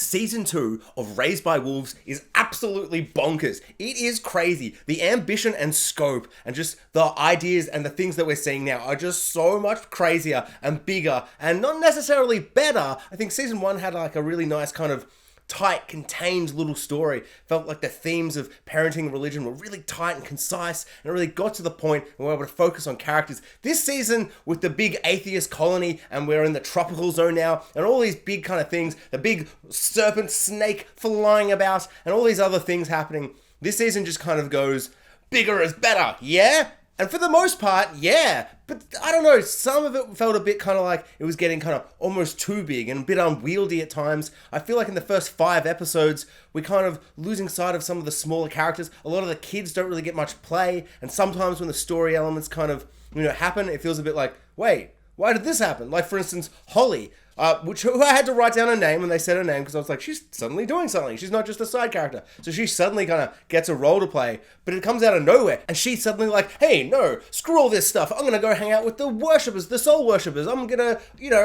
Season 2 of Raised by Wolves is absolutely bonkers. It is crazy. The ambition and scope and just the ideas and the things that we're seeing now are just so much crazier and bigger and not necessarily better. I think Season 1 had like a really nice kind of tight, contained little story. Felt like the themes of parenting and religion were really tight and concise, and it really got to the point and we were able to focus on characters. This season, with the big atheist colony, and we're in the tropical zone now, and all these big kind of things, the big serpent snake flying about, and all these other things happening, this season just kind of goes, bigger is better, yeah? And for the most part, yeah. But I don't know, some of it felt a bit kind of like it was getting kind of almost too big and a bit unwieldy at times. I feel like in the first 5 episodes, we're kind of losing sight of some of the smaller characters. A lot of the kids don't really get much play. And sometimes when the story elements kind of, happen, it feels a bit like, wait, why did this happen? Like, for instance, Holly, who I had to write down her name when they said her name because I was like, she's suddenly doing something. She's not just a side character. So she suddenly kind of gets a role to play, but it comes out of nowhere. And she's suddenly like, hey, no, screw all this stuff. I'm going to go hang out with the worshippers, the soul worshippers. I'm going to,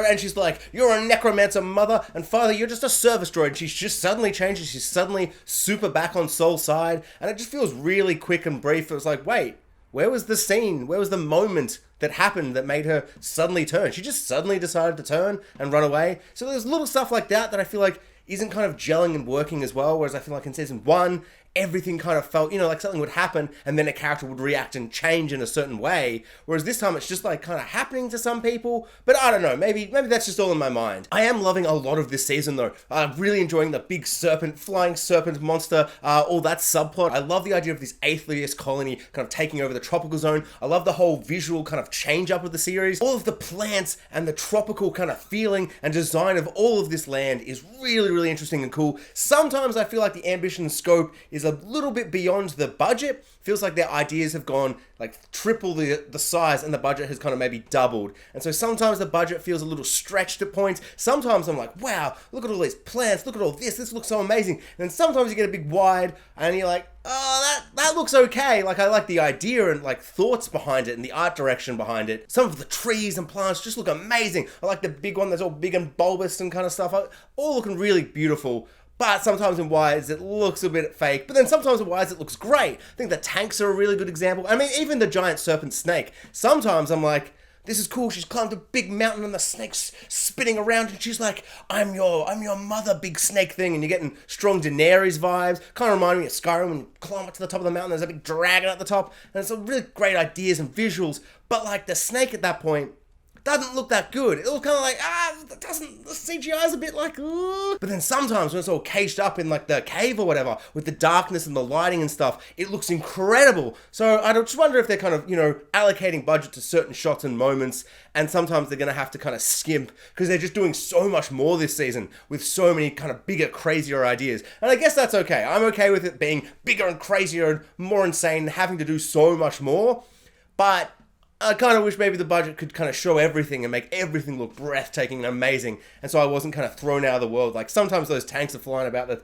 and she's like, you're a necromancer, mother, and father, you're just a service droid. And she's just suddenly changes. She's suddenly super back on Soul's side. And it just feels really quick and brief. It was like, wait, where was the scene? Where was the moment that happened that made her suddenly turn? She just suddenly decided to turn and run away. So there's little stuff like that I feel like isn't kind of gelling and working as well. Whereas I feel like in season 1, everything kind of felt, like something would happen and then a character would react and change in a certain way. Whereas this time it's just like kind of happening to some people. But I don't know, maybe that's just all in my mind. I am loving a lot of this season though. I'm really enjoying the big flying serpent monster, all that subplot. I love the idea of this atheist colony kind of taking over the tropical zone. I love the whole visual kind of change up of the series. All of the plants and the tropical kind of feeling and design of all of this land is really, really interesting and cool. Sometimes I feel like the ambition and scope is a little bit beyond the budget. Feels like their ideas have gone like triple the size and the budget has kind of maybe doubled. And so sometimes the budget feels a little stretched at points. Sometimes I'm like, wow, look at all these plants, look at all this looks so amazing. And then sometimes you get a big wide and you're like, oh, that looks okay. Like I like the idea and like thoughts behind it and the art direction behind it. Some of the trees and plants just look amazing. I like the big one that's all big and bulbous and kind of stuff. All looking really beautiful. But sometimes in wides it looks a bit fake. But then sometimes in wides it looks great. I think the tanks are a really good example. I mean, even the giant serpent snake. Sometimes I'm like, this is cool. She's climbed a big mountain and the snake's spinning around and she's like, I'm your mother, big snake thing. And you're getting strong Daenerys vibes. Kind of remind me of Skyrim when you climb up to the top of the mountain. There's a big dragon at the top. And it's some really great ideas and visuals. But like the snake at that point doesn't look that good. It looks kind of like, the CGI is a bit like, ooh. But then sometimes when it's all caged up in like the cave or whatever, with the darkness and the lighting and stuff, it looks incredible. So I just wonder if they're kind of, allocating budget to certain shots and moments, and sometimes they're going to have to kind of skimp, because they're just doing so much more this season, with so many kind of bigger, crazier ideas. And I guess that's okay. I'm okay with it being bigger and crazier and more insane, and having to do so much more. But I kind of wish maybe the budget could kind of show everything and make everything look breathtaking and amazing, and so I wasn't kind of thrown out of the world. Like sometimes those tanks are flying about the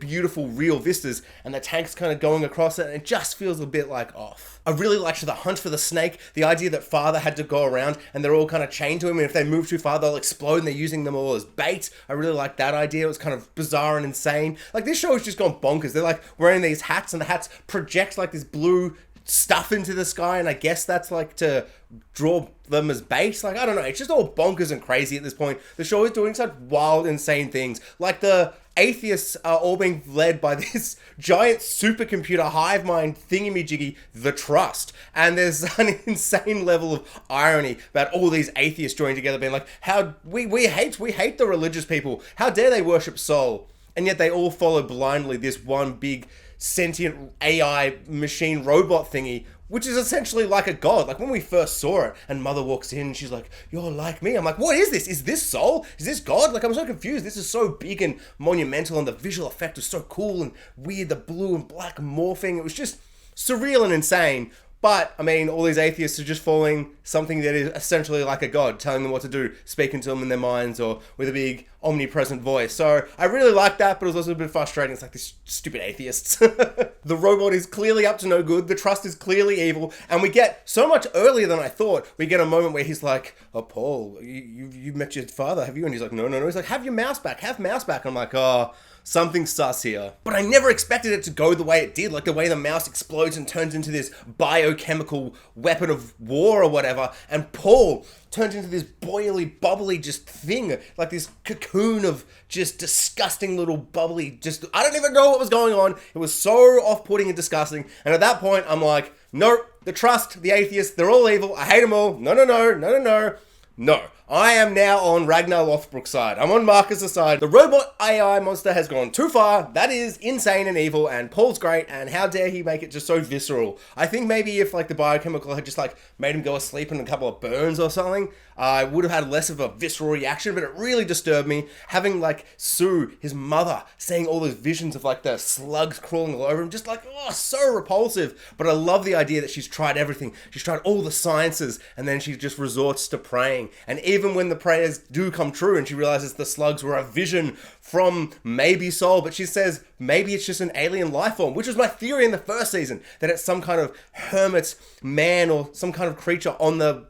beautiful real vistas, and the tank's kind of going across it, and it just feels a bit like off. I really liked the hunt for the snake, the idea that father had to go around and they're all kind of chained to him, and if they move too far they'll explode, and they're using them all as bait. I really liked that idea. It was kind of bizarre and insane. Like this show has just gone bonkers. They're like wearing these hats, and the hats project like this blue stuff into the sky, and I guess that's like to draw them as bait. Like I don't know, it's just all bonkers and crazy at this point. The show is doing such wild, insane things. Like the atheists are all being led by this giant supercomputer hive mind thingamajiggy, the Trust. And there's an insane level of irony about all these atheists joining together, being like, how we hate the religious people. How dare they worship Soul? And yet they all follow blindly this one big sentient AI machine robot thingy, which is essentially like a god. Like when we first saw it and Mother walks in and she's like, you're like me. I'm like, what is this? Is this Soul? Is this God? Like I'm so confused. This is so big and monumental, and the visual effect was so cool and weird. The blue and black morphing. It was just surreal and insane. But, I mean, all these atheists are just following something that is essentially like a god, telling them what to do, speaking to them in their minds, or with a big omnipresent voice. So I really like that, but it was also a bit frustrating. It's like these stupid atheists. The robot is clearly up to no good. The trust is clearly evil. And we get so much earlier than I thought. We get a moment where he's like, oh, Paul, you met your father, have you? And he's like, no. He's like, have your mouse back. Have mouse back. I'm like, oh, something sus here. But I never expected it to go the way it did, like the way the mouse explodes and turns into this biochemical weapon of war or whatever, and Paul turns into this boily, bubbly just thing, like this cocoon of just disgusting little bubbly, just, I don't even know what was going on. It was so off-putting and disgusting, and at that point, I'm like, nope, the trust, the atheists, they're all evil, I hate them all, no. I am now on Ragnar Lothbrok's side. I'm on Marcus's side. The robot AI monster has gone too far. That is insane and evil, and Paul's great, and how dare he make it just so visceral. I think maybe if like the biochemical had just like made him go asleep in a couple of burns or something, I would have had less of a visceral reaction, but it really disturbed me. Having like Sue, his mother, seeing all those visions of like the slugs crawling all over him, just like, oh, so repulsive. But I love the idea that she's tried everything. She's tried all the sciences, and then she just resorts to praying. And even when the prayers do come true and she realizes the slugs were a vision from maybe Sol, but she says maybe it's just an alien life form, which was my theory in the first season, that it's some kind of hermit man or some kind of creature on the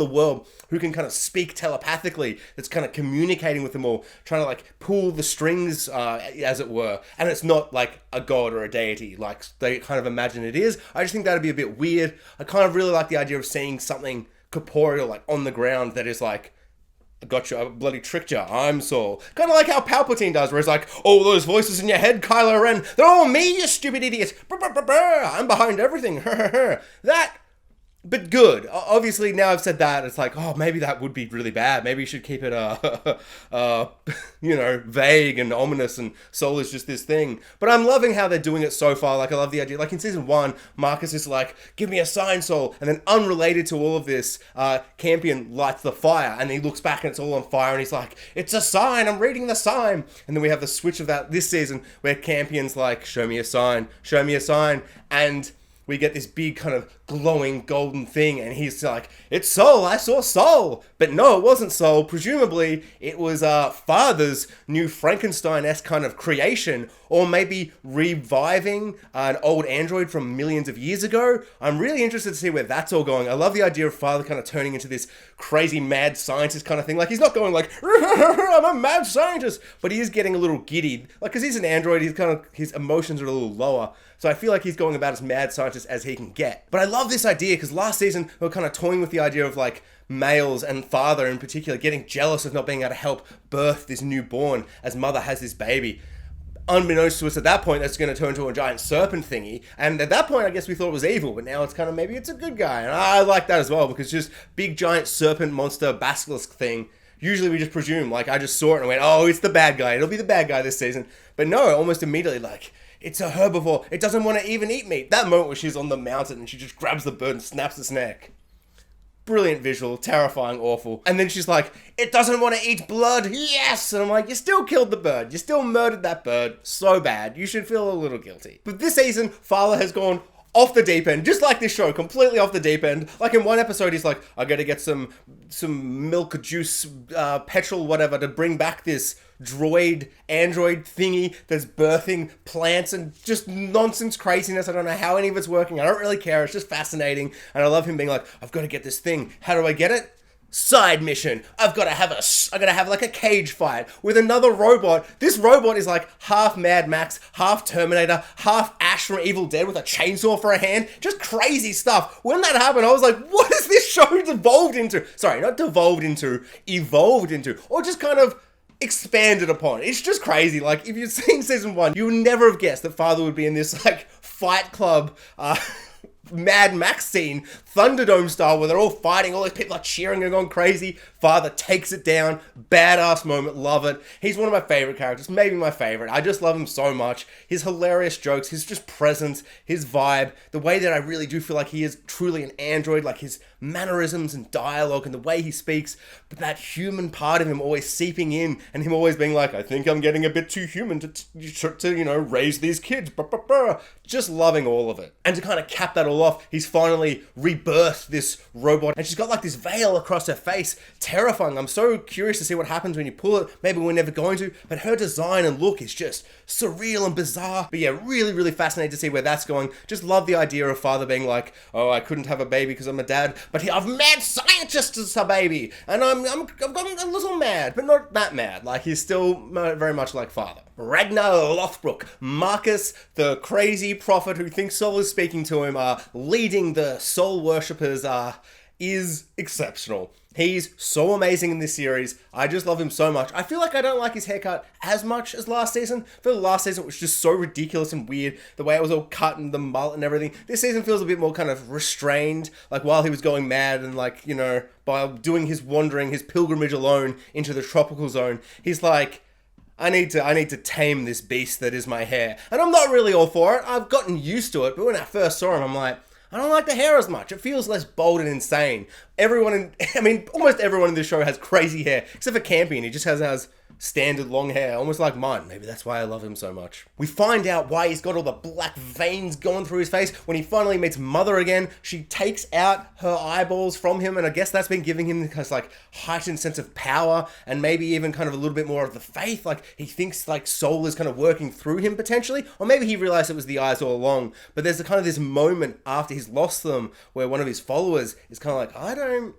world who can kind of speak telepathically, that's kind of communicating with them all, trying to like pull the strings, as it were. And it's not like a god or a deity like they kind of imagine it is. I just think that'd be a bit weird. I kind of really like the idea of seeing something corporeal, like on the ground, that is like, I got you, I bloody tricked you, I'm Saul. Kind of like how Palpatine does, where he's like, oh, those voices in your head, Kylo Ren, they're all me, you stupid idiot. I'm behind everything. That, but good. Obviously, now I've said that, it's like, oh, maybe that would be really bad. Maybe you should keep it, vague and ominous, and Soul is just this thing. But I'm loving how they're doing it so far. Like, I love the idea. Like, in season 1, Marcus is like, give me a sign, Soul. And then, unrelated to all of this, Campion lights the fire, and he looks back and it's all on fire, and he's like, it's a sign, I'm reading the sign. And then we have the switch of that this season, where Campion's like, show me a sign, and we get this big kind of glowing golden thing, and he's like, it's Sol, I saw Sol. But no, it wasn't Sol. Presumably, it was Father's new Frankenstein-esque kind of creation, or maybe reviving an old android from millions of years ago. I'm really interested to see where that's all going. I love the idea of Father kind of turning into this crazy mad scientist kind of thing. Like, he's not going like, I'm a mad scientist, but he is getting a little giddy. Like, because he's an android, his emotions are a little lower. So I feel like he's going about as mad scientist as he can get. But I love this idea, because last season we were kind of toying with the idea of like males, and Father in particular, getting jealous of not being able to help birth this newborn as Mother has this baby. Unbeknownst to us at that point, that's going to turn into a giant serpent thingy. And at that point, I guess we thought it was evil, but now it's kind of, maybe it's a good guy. And I like that as well, because just big giant serpent monster basilisk thing. Usually we just presume, like, I just saw it and went, oh, it's the bad guy. It'll be the bad guy this season. But no, almost immediately, like, it's a herbivore. It doesn't want to even eat meat. That moment where she's on the mountain and she just grabs the bird and snaps its neck. Brilliant visual, terrifying, awful. And then she's like, it doesn't want to eat blood, yes! And I'm like, you still killed the bird. You still murdered that bird. So bad. You should feel a little guilty. But this season, Father has gone off the deep end, just like this show, completely off the deep end. Like in one episode, he's like, I gotta get some milk, juice, petrol, whatever, to bring back this android thingy that's birthing plants and just nonsense craziness. I don't know how any of it's working. I don't really care. It's just fascinating. And I love him being like, I've got to get this thing. How do I get it? Side mission. I gotta have like a cage fight with another robot. This robot is like half Mad Max, half Terminator, half Ash from Evil Dead with a chainsaw for a hand. Just crazy stuff. When that happened, I was like, what is this show evolved into? Sorry, not devolved into, evolved into, or just kind of expanded upon. It's just crazy. Like, if you've seen season 1, you would never have guessed that Father would be in this like Fight Club, Mad Max scene, Thunderdome style, where they're all fighting, all these people are cheering and going crazy. Father takes it down, badass moment, love it. He's one of my favorite characters, maybe my favorite. I just love him so much. His hilarious jokes, his just presence, his vibe, the way that I really do feel like he is truly an android, like his mannerisms and dialogue and the way he speaks, but that human part of him always seeping in, and him always being like, I think I'm getting a bit too human to raise these kids. Just loving all of it. And to kind of cap that all off, he's finally rebirthed this robot, and she's got like this veil across her face, terrifying. I'm so curious to see what happens when you pull it. Maybe we're never going to, but her design and look is just surreal and bizarre. But yeah, really, really fascinated to see where that's going. Just love the idea of father being like, oh, I couldn't have a baby because I'm a dad, but I've mad scientist as a baby, and I've gotten a little mad, but not that mad. Like, he's still very much like father. Ragnar Lothbrok, Marcus, the crazy prophet who thinks Sol is speaking to him, leading the Sol worshippers, is exceptional. He's so amazing in this series. I just love him so much. I feel like I don't like his haircut as much as last season. For the last season, it was just so ridiculous and weird. The way it was all cut and the mullet and everything. This season feels a bit more kind of restrained. Like, while he was going mad and, like, you know, by doing his wandering, his pilgrimage alone into the tropical zone, he's like, I need to tame this beast that is my hair. And I'm not really all for it. I've gotten used to it. But when I first saw him, I'm like, I don't like the hair as much. It feels less bold and insane. Almost everyone in this show has crazy hair, except for Campion. He just has standard long hair, almost like mine. Maybe that's why I love him so much. We find out why he's got all the black veins going through his face. When he finally meets Mother again, she takes out her eyeballs from him, and I guess that's been giving him this like heightened sense of power, and maybe even kind of a little bit more of the faith. Like, he thinks like Sol is kind of working through him potentially, or maybe he realized it was the eyes all along. But there's a kind of this moment after he's lost them where one of his followers is kind of like, I don't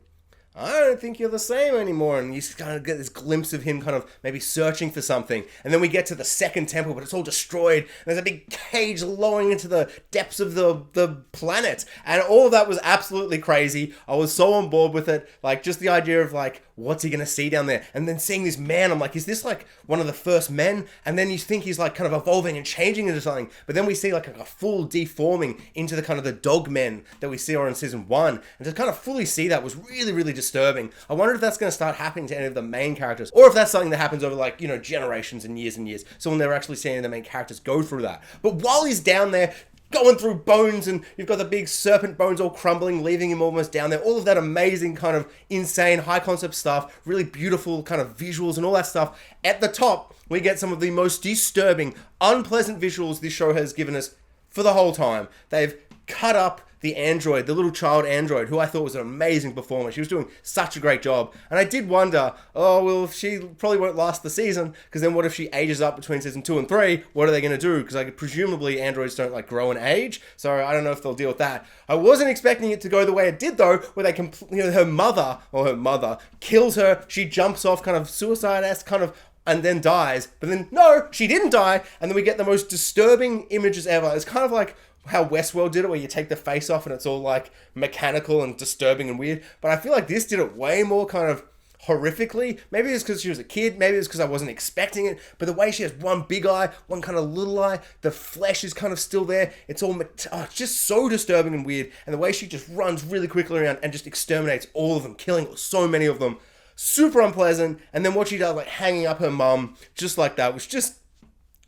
think you're the same anymore. And you kind of get this glimpse of him kind of maybe searching for something. And then we get to the second temple, but it's all destroyed. And there's a big cage lowering into the depths of the planet. And all of that was absolutely crazy. I was so on board with it. Like, just the idea of like, what's he going to see down there? And then seeing this man, I'm like, is this like one of the first men? And then you think he's like kind of evolving and changing into something. But then we see like a full deforming into the kind of the dog men that we see on season 1. And to kind of fully see that was really, really disturbing. I wonder if that's going to start happening to any of the main characters, or if that's something that happens over like, you know, generations and years. So we'll never actually see any of the main characters go through that. But while he's down there, going through bones, and you've got the big serpent bones all crumbling, leaving him almost down there. All of that amazing kind of insane high concept stuff, really beautiful kind of visuals and all that stuff. At the top, we get some of the most disturbing, unpleasant visuals this show has given us for the whole time. They've cut up the android, the little child android, who I thought was an amazing performer. She was doing such a great job. And I did wonder, oh, well, she probably won't last the season, because then what if she ages up between season 2 and 3? What are they going to do? Because like, presumably androids don't like grow in age, so I don't know if they'll deal with that. I wasn't expecting it to go the way it did, though, where they her mother kills her. She jumps off, kind of suicide-esque, kind of, and then dies. But then, no, she didn't die. And then we get the most disturbing images ever. It's kind of like how Westworld did it, where you take the face off and it's all like mechanical and disturbing and weird. But I feel like this did it way more kind of horrifically. Maybe it's because she was a kid, maybe it's because I wasn't expecting it, but the way she has one big eye, one kind of little eye, the flesh is kind of still there, it's it's just so disturbing and weird. And the way she just runs really quickly around and just exterminates all of them, killing so many of them, super unpleasant. And then what she does, like hanging up her mum just like that, was just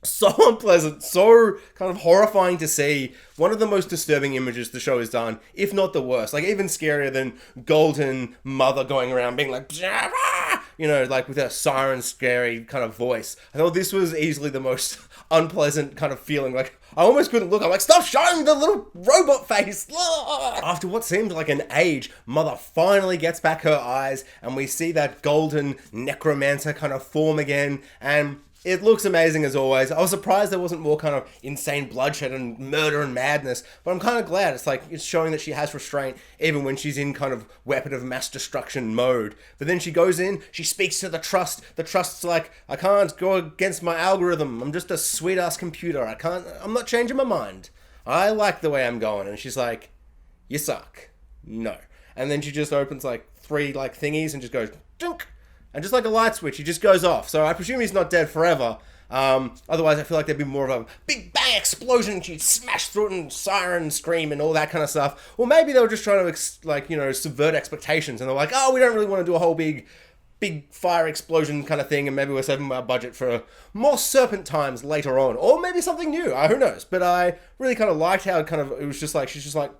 so unpleasant, so kind of horrifying to see. One of the most disturbing images the show has done, if not the worst. Like, even scarier than Golden Mother going around being like, you know, like with a siren scary kind of voice. I thought this was easily the most unpleasant kind of feeling. Like, I almost couldn't look. I'm like, stop showing the little robot face. After what seemed like an age, Mother finally gets back her eyes, and we see that golden necromancer kind of form again, and it looks amazing as always. I was surprised there wasn't more kind of insane bloodshed and murder and madness, but I'm kind of glad. It's like, it's showing that she has restraint even when she's in kind of weapon of mass destruction mode. But then she goes in, she speaks to the Trust. The Trust's like, I can't go against my algorithm. I'm just a sweet ass computer. I'm not changing my mind. I like the way I'm going. And she's like, you suck. No. And then she just opens like 3 like thingies and just goes, dunk. And just like a light switch, he just goes off. So I presume he's not dead forever. Otherwise, I feel like there'd be more of a big bang explosion, and she'd smash through it and siren scream and all that kind of stuff. Or maybe they were just trying to, subvert expectations. And they're like, oh, we don't really want to do a whole big fire explosion kind of thing. And maybe we're saving our budget for more serpent times later on. Or maybe something new. Who knows? But I really kind of liked how it was just like, she's just like,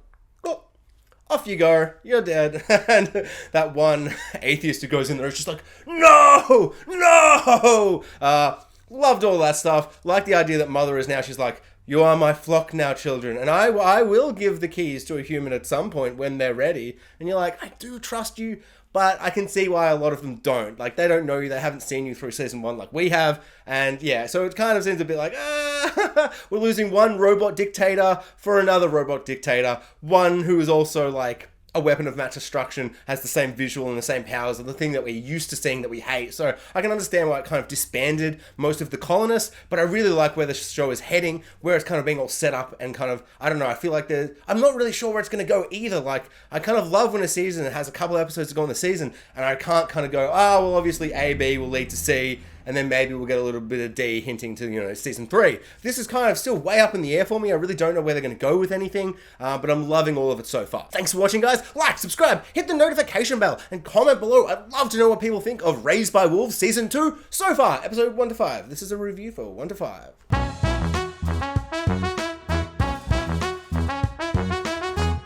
off you go, you're dead. And that one atheist who goes in there is just like, no! Loved all that stuff. Like the idea that Mother is now, she's like, you are my flock now, children. And I will give the keys to a human at some point when they're ready. And you're like, I do trust you, but I can see why a lot of them don't. Like, they don't know you, they haven't seen you through season 1 like we have, and yeah, so it kind of seems a bit like, we're losing one robot dictator for another robot dictator, one who is also like a weapon of mass destruction, has the same visual and the same powers, and the thing that we're used to seeing that we hate. So I can understand why it kind of disbanded most of the colonists, but I really like where the show is heading, where it's kind of being all set up and kind of, I don't know, I feel like I'm not really sure where it's going to go either. Like, I kind of love when a season has a couple episodes to go in the season, and I can't kind of go, oh, well, obviously A, B will lead to C, and then maybe we'll get a little bit of D hinting to, you know, season 3. This is kind of still way up in the air for me. I really don't know where they're going to go with anything, but I'm loving all of it so far. Thanks for watching, guys. Like, subscribe, hit the notification bell, and comment below. I'd love to know what people think of Raised by Wolves Season 2 so far, episode 1 to 5. This is a review for 1 to 5.